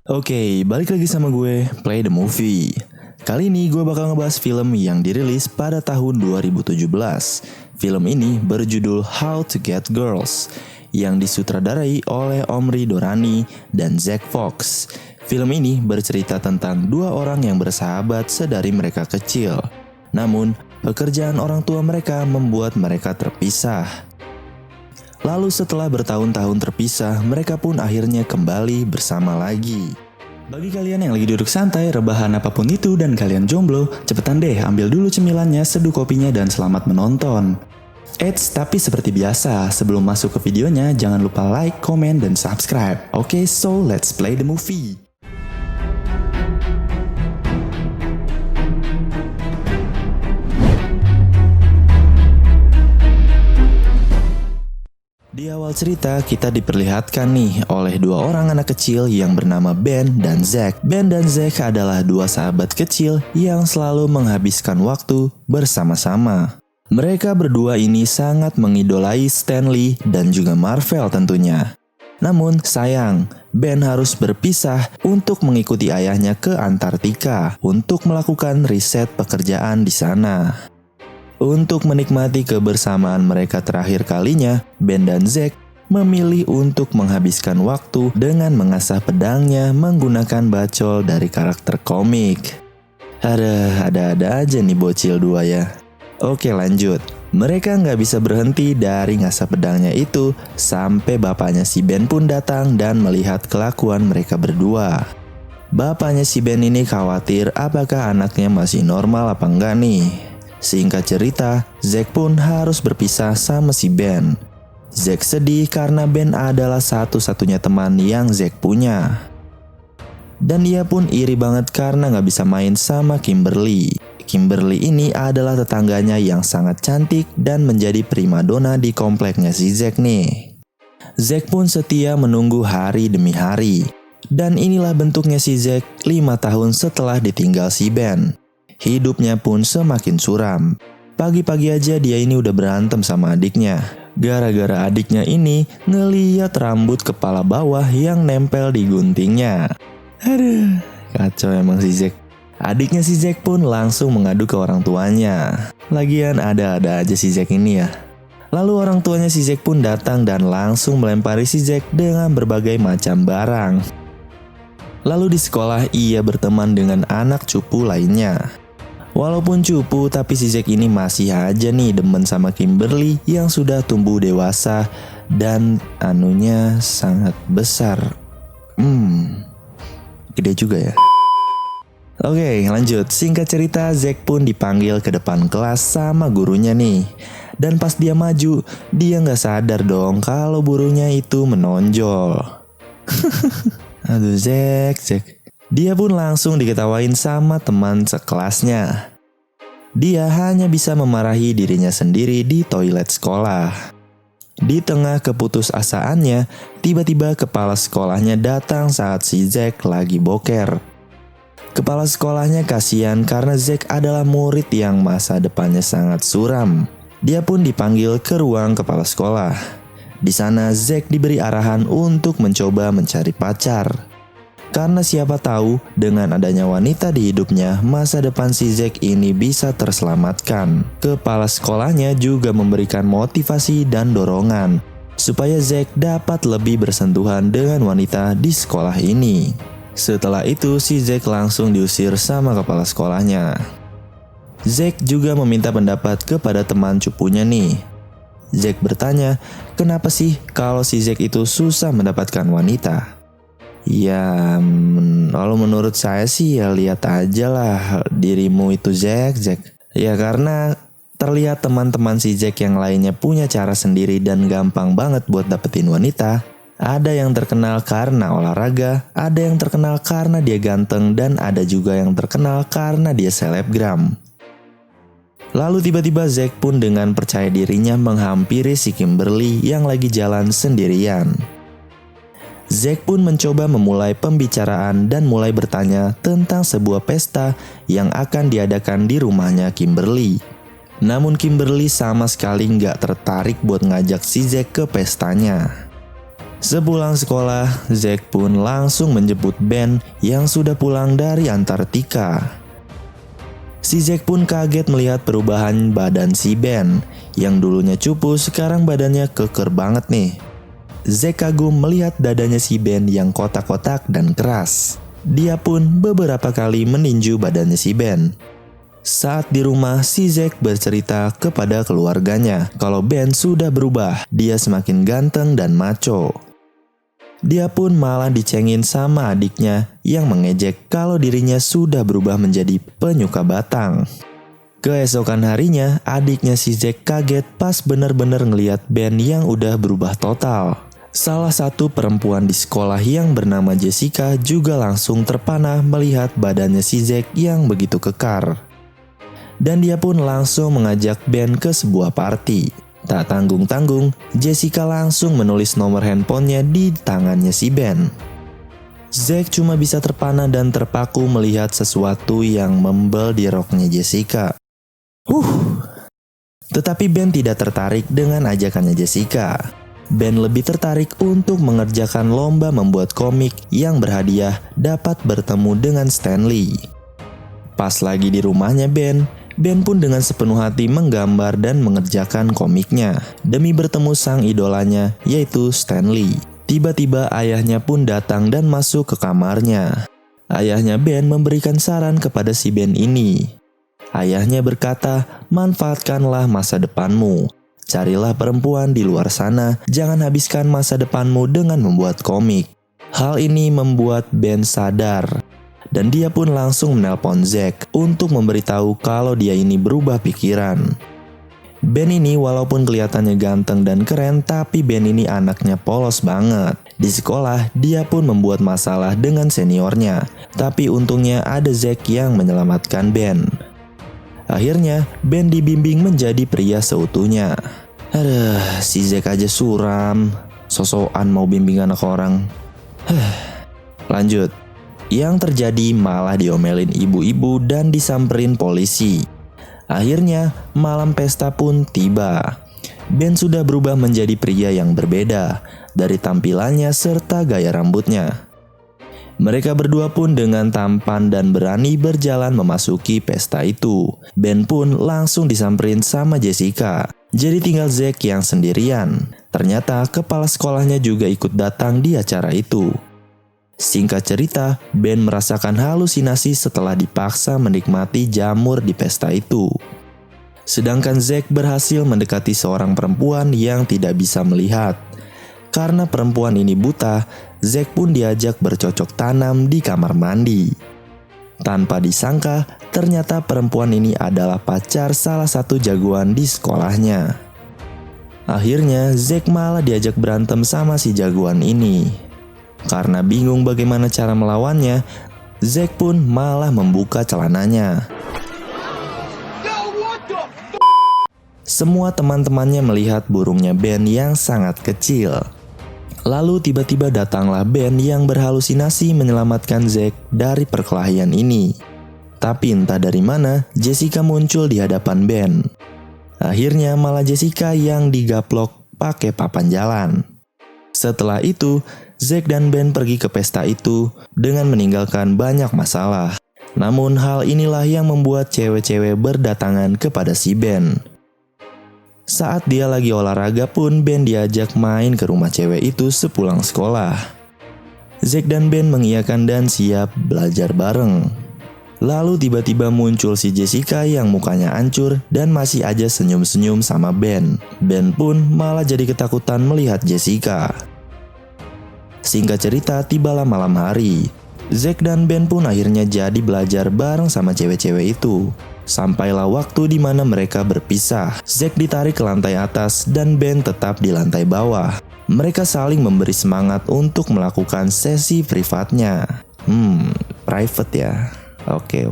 Oke, balik lagi sama gue, Play the Movie. Kali ini gue bakal ngebahas film yang dirilis pada tahun 2017. Film ini berjudul How to Get Girls, yang disutradarai oleh Omri Dorani dan Zack Fox. Film ini bercerita tentang dua orang yang bersahabat sedari mereka kecil. Namun, pekerjaan orang tua mereka membuat mereka terpisah. Lalu setelah bertahun-tahun terpisah, mereka pun akhirnya kembali bersama lagi. Bagi kalian yang lagi duduk santai, rebahan apapun itu, dan kalian jomblo, cepetan deh ambil dulu cemilannya, seduh kopinya, dan selamat menonton. Eits, tapi seperti biasa, sebelum masuk ke videonya, jangan lupa like, comment, dan subscribe. Oke, so let's play the movie. Di awal cerita kita diperlihatkan nih oleh dua orang anak kecil yang bernama Ben dan Zack. Ben dan Zack adalah dua sahabat kecil yang selalu menghabiskan waktu bersama-sama. Mereka berdua ini sangat mengidolai Stan Lee dan juga Marvel tentunya. Namun sayang, Ben harus berpisah untuk mengikuti ayahnya ke Antartika untuk melakukan riset pekerjaan di sana. Untuk menikmati kebersamaan mereka terakhir kalinya, Ben dan Zack memilih untuk menghabiskan waktu dengan mengasah pedangnya menggunakan bacol dari karakter komik. Ada-ada aja nih bocil dua ya. Oke, lanjut. Mereka nggak bisa berhenti dari ngasah pedangnya itu sampai bapaknya si Ben pun datang dan melihat kelakuan mereka berdua. Bapaknya si Ben ini khawatir apakah anaknya masih normal apa enggak nih. Singkat cerita, Zack pun harus berpisah sama si Ben. Zack sedih karena Ben adalah satu-satunya teman yang Zack punya. Dan ia pun iri banget karena gak bisa main sama Kimberly. Kimberly ini adalah tetangganya yang sangat cantik dan menjadi primadona di kompleknya si Zack nih. Zack pun setia menunggu hari demi hari. Dan inilah bentuknya si Zack 5 tahun setelah ditinggal si Ben. Hidupnya pun semakin suram. Pagi-pagi aja dia ini udah berantem sama adiknya. Gara-gara adiknya ini ngeliat rambut kepala bawah yang nempel di guntingnya. Aduh, kacau emang si Zack. Adiknya si Zack pun langsung mengadu ke orang tuanya. Lagian ada-ada aja si Zack ini ya. Lalu orang tuanya si Zack pun datang dan langsung melempari si Zack dengan berbagai macam barang. Lalu di sekolah ia berteman dengan anak cupu lainnya. Walaupun cupu, tapi si Zack ini masih aja nih demen sama Kimberly yang sudah tumbuh dewasa dan anunya sangat besar. Gede juga ya. Oke, lanjut. Singkat cerita, Zack pun dipanggil ke depan kelas sama gurunya nih. Dan pas dia maju, dia nggak sadar dong kalau gurunya itu menonjol. Aduh, Zack. Dia pun langsung diketawain sama teman sekelasnya. Dia hanya bisa memarahi dirinya sendiri di toilet sekolah. Di tengah keputusasaannya, tiba-tiba kepala sekolahnya datang saat si Zack lagi boker. Kepala sekolahnya kasihan karena Zack adalah murid yang masa depannya sangat suram. Dia pun dipanggil ke ruang kepala sekolah. Di sana Zack diberi arahan untuk mencoba mencari pacar. Karena siapa tahu dengan adanya wanita di hidupnya, masa depan si Zack ini bisa terselamatkan. Kepala sekolahnya juga memberikan motivasi dan dorongan supaya Zack dapat lebih bersentuhan dengan wanita di sekolah ini. Setelah itu si Zack langsung diusir sama kepala sekolahnya. Zack juga meminta pendapat kepada teman cupunya nih. Zack bertanya, kenapa sih kalau si Zack itu susah mendapatkan wanita? Ya, kalau menurut saya sih ya lihat aja lah dirimu itu Zack. Ya karena terlihat teman-teman si Zack yang lainnya punya cara sendiri dan gampang banget buat dapetin wanita. Ada yang terkenal karena olahraga, ada yang terkenal karena dia ganteng, dan ada juga yang terkenal karena dia selebgram. Lalu tiba-tiba Zack pun dengan percaya dirinya menghampiri si Kimberly yang lagi jalan sendirian. Zack pun mencoba memulai pembicaraan dan mulai bertanya tentang sebuah pesta yang akan diadakan di rumahnya Kimberly. Namun Kimberly sama sekali nggak tertarik buat ngajak si Zack ke pestanya. Sepulang sekolah, Zack pun langsung menjemput Ben yang sudah pulang dari Antartika. Si Zack pun kaget melihat perubahan badan si Ben, yang dulunya cupu sekarang badannya keker banget nih. Zack kagum melihat dadanya si Ben yang kotak-kotak dan keras. Dia pun beberapa kali meninju badannya si Ben. Saat di rumah, si Zack bercerita kepada keluarganya kalau Ben sudah berubah, dia semakin ganteng dan macho. Dia pun malah dicengin sama adiknya yang mengejek kalau dirinya sudah berubah menjadi penyuka batang. Keesokan harinya, adiknya si Zack kaget pas bener-bener ngeliat Ben yang udah berubah total. Salah satu perempuan di sekolah yang bernama Jessica juga langsung terpana melihat badannya si Zack yang begitu kekar. Dan dia pun langsung mengajak Ben ke sebuah party. Tak tanggung-tanggung, Jessica langsung menulis nomor handphonenya di tangannya si Ben. Zack cuma bisa terpana dan terpaku melihat sesuatu yang membel di roknya Jessica. Tetapi Ben tidak tertarik dengan ajakannya Jessica. Ben lebih tertarik untuk mengerjakan lomba membuat komik yang berhadiah dapat bertemu dengan Stanley. Pas lagi di rumahnya Ben pun dengan sepenuh hati menggambar dan mengerjakan komiknya demi bertemu sang idolanya yaitu Stanley. Tiba-tiba ayahnya pun datang dan masuk ke kamarnya. Ayahnya Ben memberikan saran kepada si Ben ini. Ayahnya berkata, manfaatkanlah masa depanmu. Carilah perempuan di luar sana, jangan habiskan masa depanmu dengan membuat komik. Hal ini membuat Ben sadar. Dan dia pun langsung menelpon Zack untuk memberitahu kalau dia ini berubah pikiran. Ben ini walaupun kelihatannya ganteng dan keren, tapi Ben ini anaknya polos banget. Di sekolah, dia pun membuat masalah dengan seniornya. Tapi untungnya ada Zack yang menyelamatkan Ben. Akhirnya, Ben dibimbing menjadi pria seutuhnya. Aduh, si Zack aja suram. Sosokan mau bimbing anak orang. Lanjut. Yang terjadi malah diomelin ibu-ibu dan disamperin polisi. Akhirnya malam pesta pun tiba. Ben sudah berubah menjadi pria yang berbeda dari tampilannya serta gaya rambutnya. Mereka berdua pun dengan tampan dan berani berjalan memasuki pesta itu. Ben pun langsung disamperin sama Jessica. Jadi tinggal Zack yang sendirian. Ternyata kepala sekolahnya juga ikut datang di acara itu. Singkat cerita, Ben merasakan halusinasi setelah dipaksa menikmati jamur di pesta itu. Sedangkan Zack berhasil mendekati seorang perempuan yang tidak bisa melihat. Karena perempuan ini buta, Zack pun diajak bercocok tanam di kamar mandi. Tanpa disangka, ternyata perempuan ini adalah pacar salah satu jagoan di sekolahnya. Akhirnya, Zack malah diajak berantem sama si jagoan ini. Karena bingung bagaimana cara melawannya, Zack pun malah membuka celananya. Semua teman-temannya melihat burungnya Ben yang sangat kecil. Lalu tiba-tiba datanglah Ben yang berhalusinasi menyelamatkan Zack dari perkelahian ini. Tapi entah dari mana, Jessica muncul di hadapan Ben. Akhirnya malah Jessica yang digaplok pakai papan jalan. Setelah itu, Zack dan Ben pergi ke pesta itu dengan meninggalkan banyak masalah. Namun hal inilah yang membuat cewek-cewek berdatangan kepada si Ben. Saat dia lagi olahraga pun Ben diajak main ke rumah cewek itu sepulang sekolah. Zack dan Ben mengiyakan dan siap belajar bareng. Lalu tiba-tiba muncul si Jessica yang mukanya hancur dan masih aja senyum-senyum sama Ben. Ben pun malah jadi ketakutan melihat Jessica. Singkat cerita, tibalah malam hari. Zack dan Ben pun akhirnya jadi belajar bareng sama cewek-cewek itu. Sampailah waktu di mana mereka berpisah. Zack ditarik ke lantai atas dan Ben tetap di lantai bawah. Mereka saling memberi semangat untuk melakukan sesi privatnya. Private ya. Oke.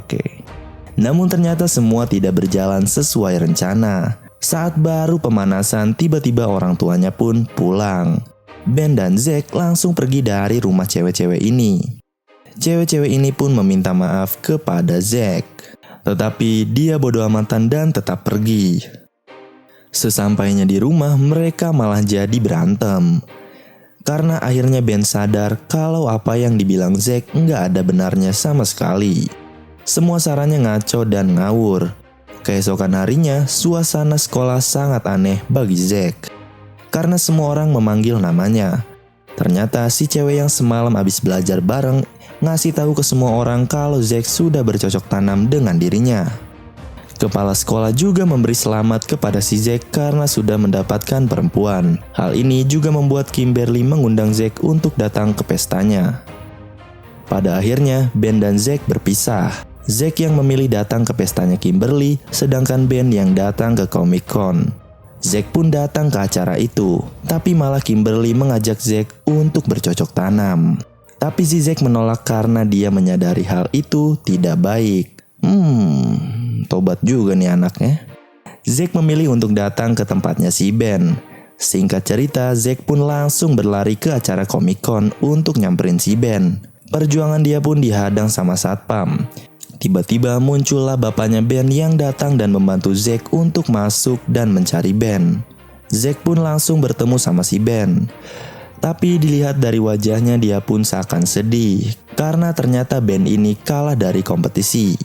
Namun ternyata semua tidak berjalan sesuai rencana. Saat baru pemanasan, tiba-tiba orang tuanya pun pulang. Ben dan Zack langsung pergi dari rumah cewek-cewek ini. Cewek-cewek ini pun meminta maaf kepada Zack. Tetapi dia bodo amatan dan tetap pergi. Sesampainya di rumah, mereka malah jadi berantem. Karena akhirnya Ben sadar kalau apa yang dibilang Zack nggak ada benarnya sama sekali. Semua sarannya ngaco dan ngawur. Keesokan harinya, suasana sekolah sangat aneh bagi Zack. Karena semua orang memanggil namanya. Ternyata si cewek yang semalam habis belajar bareng ngasih tahu ke semua orang kalau Zack sudah bercocok tanam dengan dirinya. Kepala sekolah juga memberi selamat kepada si Zack karena sudah mendapatkan perempuan. Hal ini juga membuat Kimberly mengundang Zack untuk datang ke pestanya. Pada akhirnya, Ben dan Zack berpisah. Zack yang memilih datang ke pestanya Kimberly, sedangkan Ben yang datang ke Comic Con. Zack pun datang ke acara itu, tapi malah Kimberly mengajak Zack untuk bercocok tanam. Tapi si Zack menolak karena dia menyadari hal itu tidak baik. Tobat juga nih anaknya. Zack memilih untuk datang ke tempatnya si Ben. Singkat cerita, Zack pun langsung berlari ke acara Comic Con untuk nyamperin si Ben. Perjuangan dia pun dihadang sama satpam. Tiba-tiba muncullah bapaknya Ben yang datang dan membantu Zack untuk masuk dan mencari Ben. Zack pun langsung bertemu sama si Ben. Tapi dilihat dari wajahnya dia pun seakan sedih karena ternyata Ben ini kalah dari kompetisi.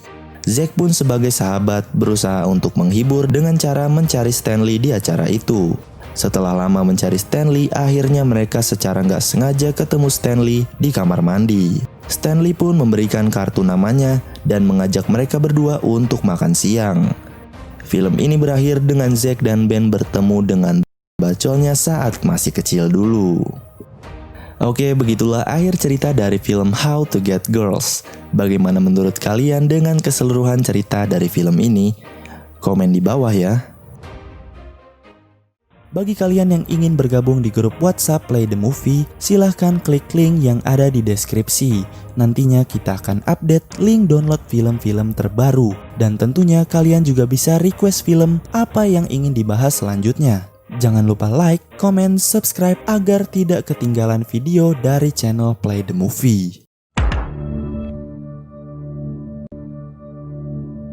Zack pun sebagai sahabat berusaha untuk menghibur dengan cara mencari Stanley di acara itu. Setelah lama mencari Stanley, akhirnya mereka secara nggak sengaja ketemu Stanley di kamar mandi. Stanley pun memberikan kartu namanya dan mengajak mereka berdua untuk makan siang. Film ini berakhir dengan Zack dan Ben bertemu dengan bacolnya saat masih kecil dulu. Oke, begitulah akhir cerita dari film How to Get Girls. Bagaimana menurut kalian dengan keseluruhan cerita dari film ini? Komen di bawah ya. Bagi kalian yang ingin bergabung di grup WhatsApp Play the Movie, silahkan klik link yang ada di deskripsi. Nantinya kita akan update link download film-film terbaru. Dan tentunya kalian juga bisa request film apa yang ingin dibahas selanjutnya. Jangan lupa like, comment, subscribe agar tidak ketinggalan video dari channel Play the Movie.